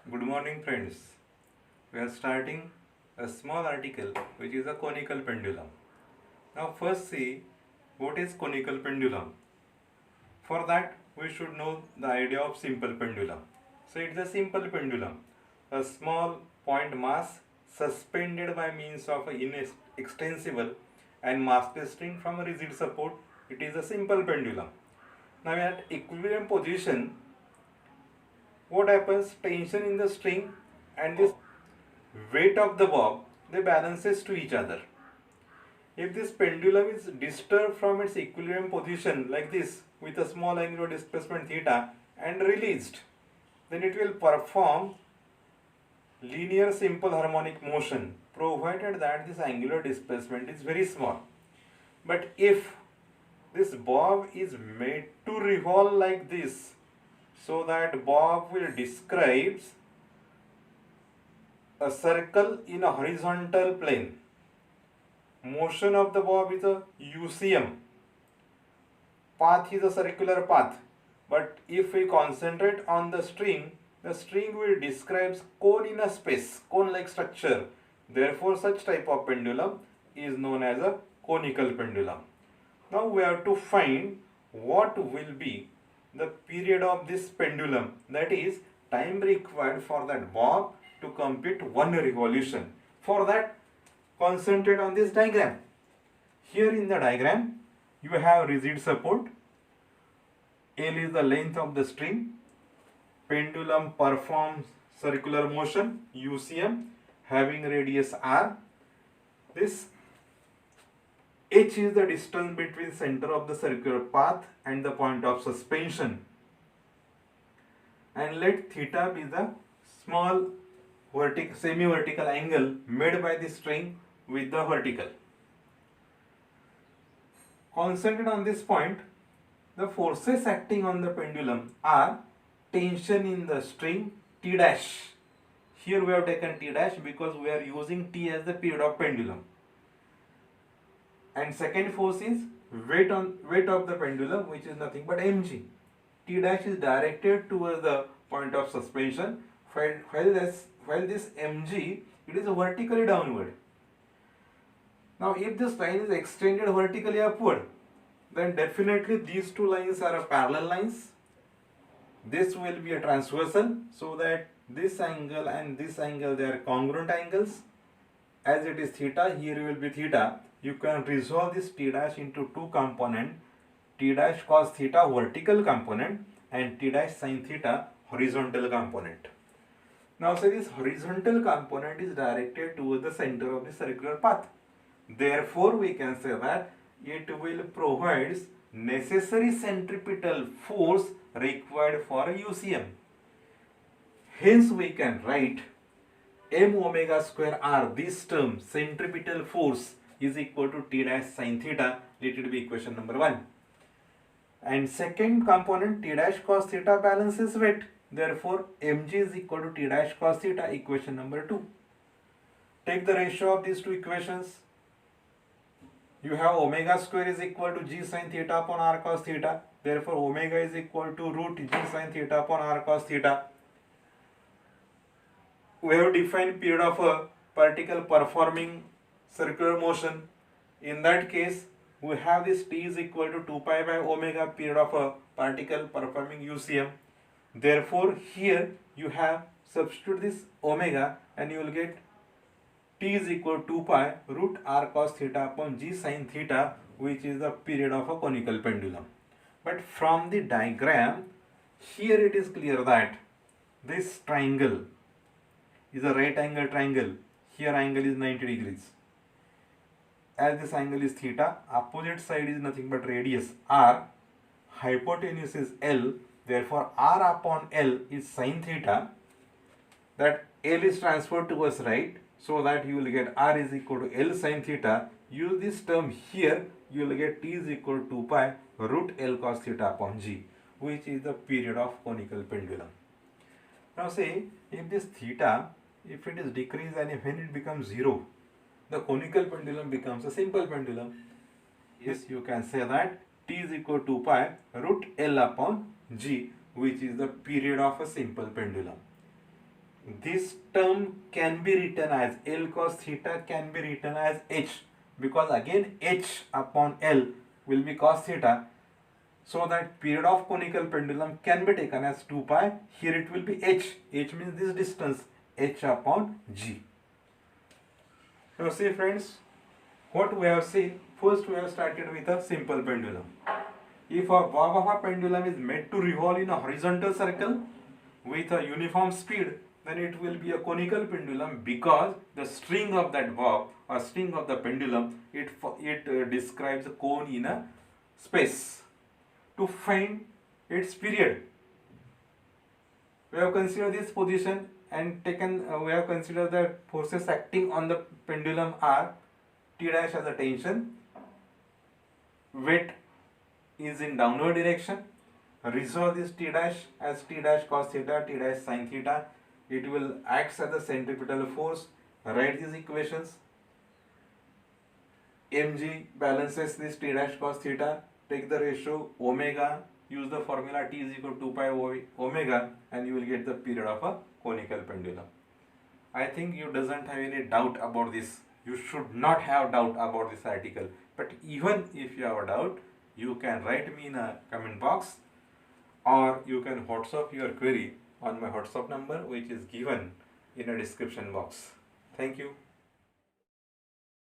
Good morning, friends. We are starting a small article which is a conical pendulum. Now, first see what is conical pendulum. For that, we should know the idea of simple pendulum. So, it's a simple pendulum, a small point mass suspended by means of an inextensible and massless string from a rigid support. It is a simple pendulum. Now, at equilibrium position, what happens? Tension in the string and this weight of the bob, they balances to each other. If this pendulum is disturbed from its equilibrium position like this with a small angular displacement theta and released, then it will perform linear simple harmonic motion provided that this angular displacement is very small. But if this bob is made to revolve like this, so that bob will describe a circle in a horizontal plane. Motion of the bob is a UCM. Path is a circular path. But if we concentrate on the string will describe cone in a space, cone-like structure. Therefore, such type of pendulum is known as a conical pendulum. Now we have to find what will be the period of this pendulum, that is time required for that bob to complete one revolution. For that, concentrate on this diagram. Here in the diagram, you have rigid support. L is the length of the string. Pendulum performs circular motion, UCM, having radius R. This H is the distance between center of the circular path and the point of suspension. And let theta be the small semi-vertical angle made by the string with the vertical. Concentrate on this point. The forces acting on the pendulum are tension in the string T dash. Here we have taken T dash because we are using T as the period of pendulum. And second force is weight of the pendulum, which is nothing but mg. T dash is directed towards the point of suspension, while this mg, it is vertically downward. Now if this line is extended vertically upward, then definitely these two lines are parallel lines. This will be a transversal, so that this angle and this angle, they are congruent angles. As it is theta, here will be theta. You can resolve this T dash into two components, T dash cos theta vertical component and T dash sin theta horizontal component. Now say this horizontal component is directed towards the center of the circular path. Therefore we can say that it will provide necessary centripetal force required for a UCM. Hence we can write m omega square r, this term centripetal force, is equal to T dash sin theta. Let it be equation number 1. And second component, T dash cos theta, balances weight. Therefore mg is equal to T dash cos theta, equation number 2. Take the ratio of these two equations. You have omega square is equal to g sin theta upon r cos theta. Therefore omega is equal to root g sin theta upon r cos theta. We have defined period of a particle performing circular motion. In that case, we have this t is equal to 2 pi by omega period of a particle performing UCM. Therefore here you have substitute this omega and you will get t is equal to 2 pi root r cos theta upon g sin theta, which is the period of a conical pendulum. But from the diagram, here it is clear that this triangle is a right angle triangle. Here angle is 90 degrees. As this angle is theta, opposite side is nothing but radius r, hypotenuse is L, therefore r upon L is sin theta. That L is transferred towards right, so that you will get r is equal to L sin theta. Use this term here, you will get t is equal to 2 pi root L cos theta upon g, which is the period of conical pendulum. Now say, if this theta, if it is decreased and when it becomes 0, the conical pendulum becomes a simple pendulum. Yes, you can say that t is equal to 2 pi root L upon g, which is the period of a simple pendulum. this term can be written as L cos theta can be written as H, because again H upon L will be cos theta. So that period of conical pendulum can be taken as 2 pi. Here it will be H. H means this distance, H upon G. Now see friends, what we have seen, first we have started with a simple pendulum. If a bob of a pendulum is made to revolve in a horizontal circle with a uniform speed, then it will be a conical pendulum, because the string of that bob or string of the pendulum, it describes a cone in a space. To find its period, we have considered this position and taken we have considered the forces acting on the pendulum are T dash as a tension, weight is in downward direction. Resolve this T dash as T dash cos theta, T dash sin theta. It will act as a centripetal force. Write these equations. mg balances this T dash cos theta. Take the ratio omega. Use the formula T is equal to 2 pi omega, and you will get the period of a conical pendulum. I think you doesn't have any doubt about this. You should not have doubt about this article. But even if you have a doubt, you can write me in a comment box, or you can WhatsApp your query on my WhatsApp number, which is given in a description box. Thank you.